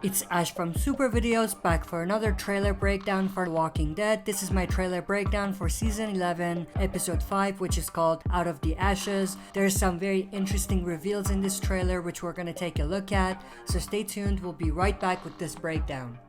It's Ash from Super Videos, back for another trailer breakdown for The Walking Dead. This is my trailer breakdown for Season 11, Episode 5, which is called Out of the Ashes. There's some very interesting reveals in this trailer, which we're going to take a look at, so stay tuned, we'll be right back with this breakdown.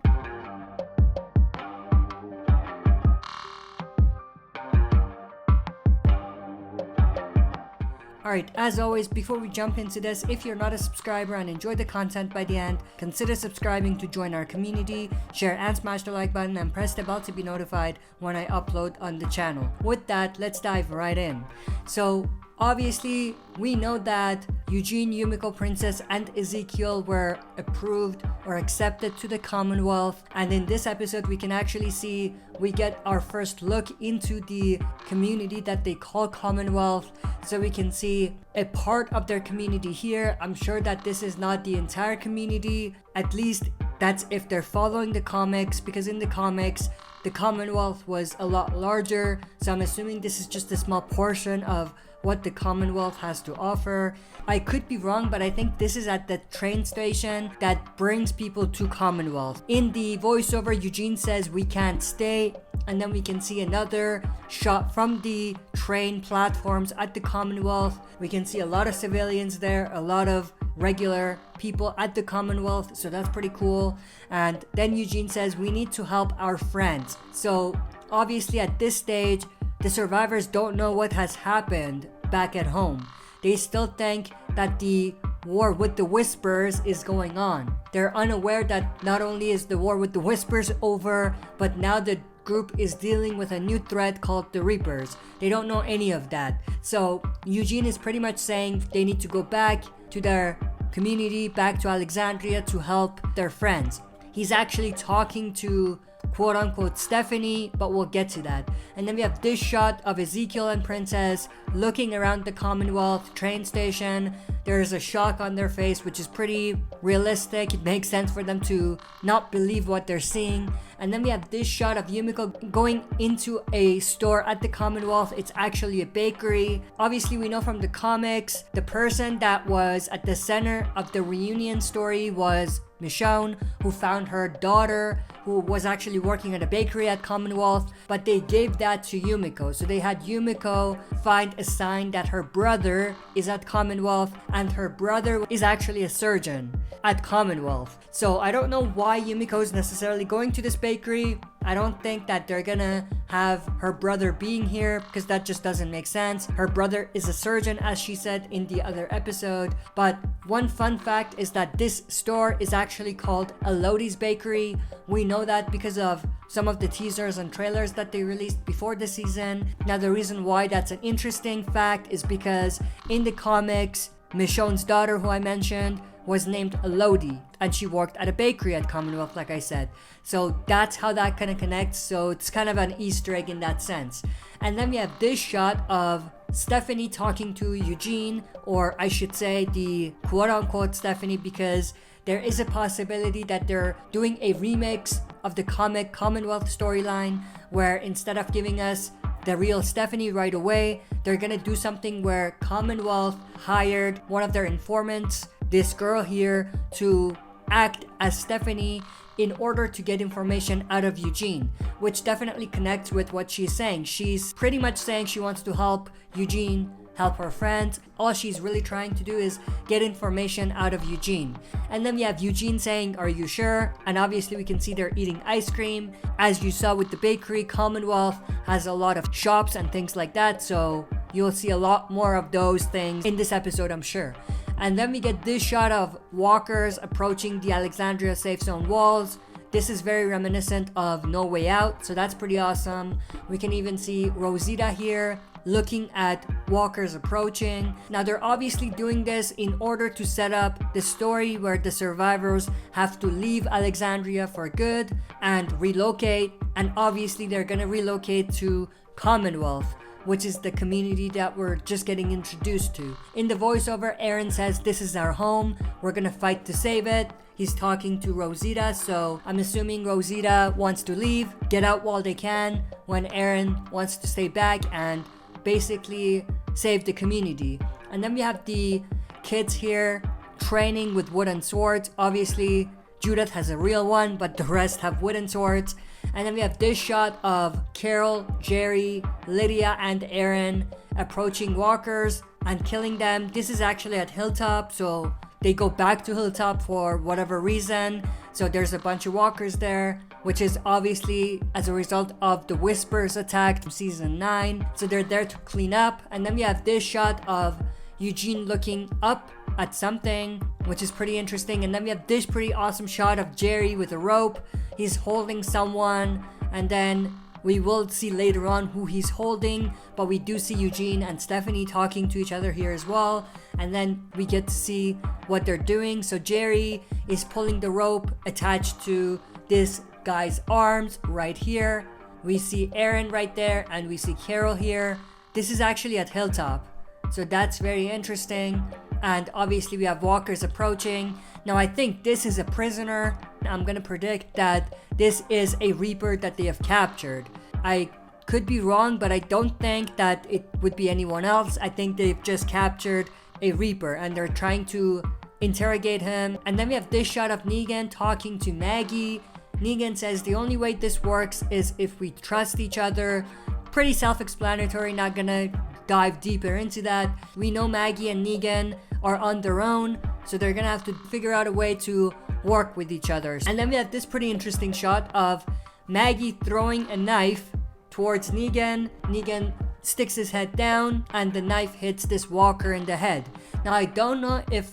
Alright, as always, before we jump into this, if you're not a subscriber and enjoy the content by the end, consider subscribing to join our community, share and smash the like button, and press the bell to be notified when I upload on the channel. With that, let's dive right in. So, obviously, we know that Eugene, Yumiko, Princess, and Ezekiel were approved or accepted to the Commonwealth, and in this episode we can actually see we get our first look into the community that they call Commonwealth, so we can see a part of their community here. I'm sure that this is not the entire community, at least that's if they're following the comics, because in the comics the Commonwealth was a lot larger, so I'm assuming this is just a small portion of what the Commonwealth has to offer. I could be wrong, but I think this is at the train station that brings people to Commonwealth. In the voiceover, Eugene says we can't stay, and then we can see another shot from the train platforms at the Commonwealth. We can see a lot of civilians there, a lot of regular people at the Commonwealth, so that's pretty cool. And then Eugene says we need to help our friends. So obviously at this stage, the survivors don't know what has happened back at home. They still think that the war with the Whispers is going on. They're unaware that not only is the war with the Whispers over, but now the group is dealing with a new threat called the Reapers. They don't know any of that. So Eugene is pretty much saying they need to go back to their community, back to Alexandria to help their friends. He's actually talking to quote-unquote Stephanie, but we'll get to that. And then we have this shot of Ezekiel and Princess looking around the Commonwealth train station. There's a shock on their face, which is pretty realistic. It makes sense for them to not believe what they're seeing. And then we have this shot of Yumiko going into a store at the Commonwealth. It's actually a bakery. Obviously, we know from the comics, the person that was at the center of the reunion story was Michonne, who found her daughter, who was actually working at a bakery at Commonwealth, but they gave that to Yumiko. So they had Yumiko find a sign that her brother is at Commonwealth, and her brother is actually a surgeon at Commonwealth. So I don't know why Yumiko is necessarily going to this bakery. I don't think that they're gonna have her brother being here, because that just doesn't make sense. Her brother is a surgeon, as she said in the other episode. But one fun fact is that this store is actually called Elodie's Bakery. We know that because of some of the teasers and trailers that they released before the season. Now the reason why that's an interesting fact is because in the comics, Michonne's daughter, who I mentioned, was named Elodie, and she worked at a bakery at Commonwealth, like I said. So that's how that kind of connects. So it's kind of an Easter egg in that sense. And then we have this shot of Stephanie talking to Eugene, or I should say the quote-unquote Stephanie, because there is a possibility that they're doing a remix of the comic Commonwealth storyline, where instead of giving us the real Stephanie right away, they're gonna do something where Commonwealth hired one of their informants, this girl here, to act as Stephanie in order to get information out of Eugene, which definitely connects with what she's saying. She's pretty much saying she wants to help Eugene, help her friends. All she's really trying to do is get information out of Eugene. And then we have Eugene saying, "Are you sure?" And obviously we can see they're eating ice cream. As you saw with the bakery, Commonwealth has a lot of shops and things like that, so you'll see a lot more of those things in this episode, I'm sure. And then we get this shot of walkers approaching the Alexandria safe zone walls. This is very reminiscent of No Way Out, so that's pretty awesome. We can even see Rosita here looking at walkers approaching. Now they're obviously doing this in order to set up the story where the survivors have to leave Alexandria for good and relocate, and obviously they're gonna relocate to Commonwealth, which is the community that we're just getting introduced to. In the voiceover, Aaron says, "This is our home, we're gonna fight to save it." He's talking to Rosita, so I'm assuming Rosita wants to leave, get out while they can, when Aaron wants to stay back and basically save the community. And then we have the kids here training with wooden swords. Obviously, Judith has a real one, but the rest have wooden swords. And then we have this shot of Carol, Jerry, Lydia, and Aaron approaching walkers and killing them. This is actually at Hilltop, so they go back to Hilltop for whatever reason. So there's a bunch of walkers there, which is obviously as a result of the Whispers attack from season 9. So they're there to clean up. And then we have this shot of Eugene looking up at something, which is pretty interesting. And then we have this pretty awesome shot of Jerry with a rope. He's holding someone, and then we will see later on who he's holding, but we do see Eugene and Stephanie talking to each other here as well. And then we get to see what they're doing. So Jerry is pulling the rope attached to this guy's arms right here. We see Aaron right there, and we see Carol here. This is actually at Hilltop, so that's very interesting. And obviously we have walkers approaching. Now I think this is a prisoner. I'm gonna predict that this is a Reaper that they have captured. I could be wrong, but I don't think that it would be anyone else. I think they've just captured a Reaper and they're trying to interrogate him. And then we have this shot of Negan talking to Maggie. Negan says the only way this works is if we trust each other. Pretty self-explanatory, not gonna dive deeper into that. We know Maggie and Negan are on their own, so they're gonna have to figure out a way to work with each other. And then we have this pretty interesting shot of Maggie throwing a knife towards Negan. Negan sticks his head down and the knife hits this walker in the head. Now I don't know if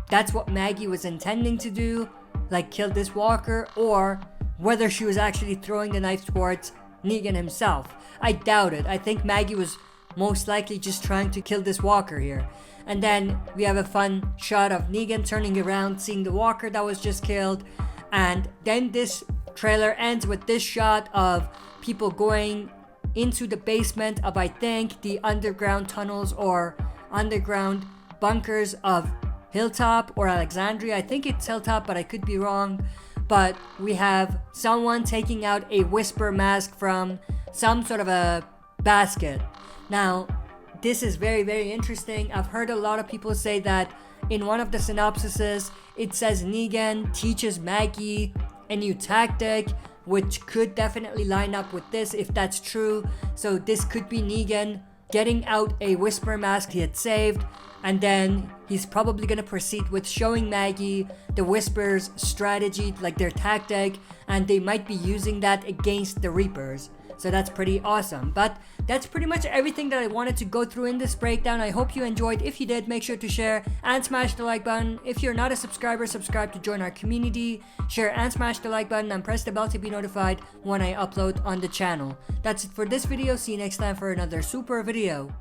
that's what Maggie was intending to do, like kill this walker, or whether she was actually throwing the knife towards Negan himself. I doubt it. I think Maggie was most likely just trying to kill this walker here. And then we have a fun shot of Negan turning around, seeing the walker that was just killed. And then this trailer ends with this shot of people going into the basement of, I think, the underground tunnels or underground bunkers of Hilltop or Alexandria. I think it's Hilltop, but I could be wrong. But we have someone taking out a Whisper mask from some sort of a basket. Now, this is very, very interesting. I've heard a lot of people say that in one of the synopsises, it says Negan teaches Maggie a new tactic, which could definitely line up with this if that's true. So this could be Negan getting out a Whisper mask he had saved, and then he's probably going to proceed with showing Maggie the Whispers' strategy, like their tactic, and they might be using that against the Reapers. So that's pretty awesome. But that's pretty much everything that I wanted to go through in this breakdown. I hope you enjoyed. If you did, make sure to share and smash the like button. If you're not a subscriber, subscribe to join our community. Share and smash the like button and press the bell to be notified when I upload on the channel. That's it for this video. See you next time for another super video.